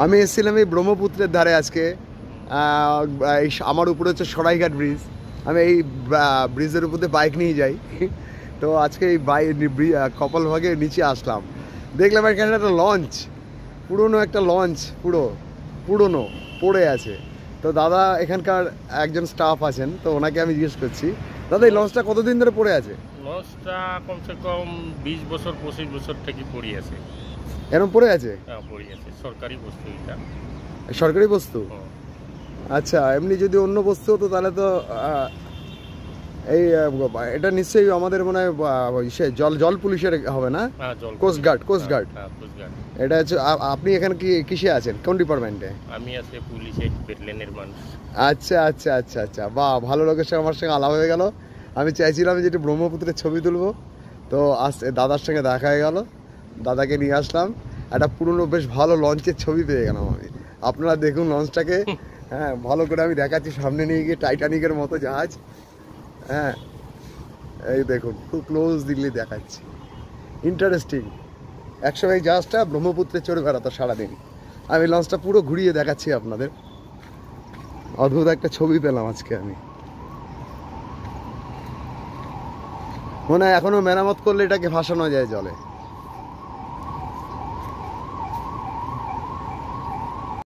আমি এসেছিলাম এই ব্রহ্মপুত্রের ধারে আজকে। আমার উপরে হচ্ছে সরাইঘাট ব্রিজ। আমি এই ব্রিজের উপর দিয়ে বাইক নিয়ে যাই। তো আজকে এই কপালভাগে নিচে আসলাম, দেখলাম এখানে একটা লঞ্চ, পুরনো একটা লঞ্চ, পুরনো পড়ে আছে। তো দাদা এখানকার একজন স্টাফ আছেন, তো ওনাকে আমি জিজ্ঞেস করছি, দাদা এই লঞ্চটা কতদিন ধরে পড়ে আছে? লঞ্চটা কমসে কম 20 বছর 25 বছর থেকে পড়ে আছে। এরকম পড়ে আছে? হ্যাঁ, পড়ে আছে। সরকারি বস্তু এটা। সরকারি বস্তু? আচ্ছা, এমনি যদি অন্য বস্তু হতো তাহলে তো এই এটা নিশ্চয়ই আমাদের মনে হয় জল পুলিশের হবে না? কোস্টগার্ড। এটা হচ্ছে। আপনি এখানে কিসে আছেন, কোন ডিপার্টমেন্টে? আমি আছি পুলিশের ব্যাটালিয়নের মানুষ। আচ্ছা আচ্ছা আচ্ছা আচ্ছা, বাহ, ভালো লোকের সঙ্গে আমার সঙ্গে আলাপ হয়ে গেল। আমি চাইছিলাম যে একটু ব্রহ্মপুত্রের ছবি তুলবো, তো দাদার সঙ্গে দেখা হয়ে গেল, দাদাকে নিয়ে আসলাম। একটা পুরনো বেশ ভালো লঞ্চের ছবি পেয়ে গেলাম আমি। আপনারা দেখুন লঞ্চটাকে, হ্যাঁ ভালো করে আমি দেখাচ্ছি, সামনে নিয়ে গিয়ে টাইটানিকের মতো জাহাজ। হ্যাঁ, এই দেখুন খুব ক্লোজ দিল্লি দেখাচ্ছি, ইন্টারেস্টিং। একসময় এই জাহাজটা ব্রহ্মপুত্রে চড়ে বেড়াতো সারাদিন। আমি লঞ্চটা পুরো ঘুরিয়ে দেখাচ্ছি আপনাদের। অদ্ভুত একটা ছবি পেলাম আজকে আমি। মনে হয় এখনো মেরামত করলে এটাকে ভাসানো যায় জলে।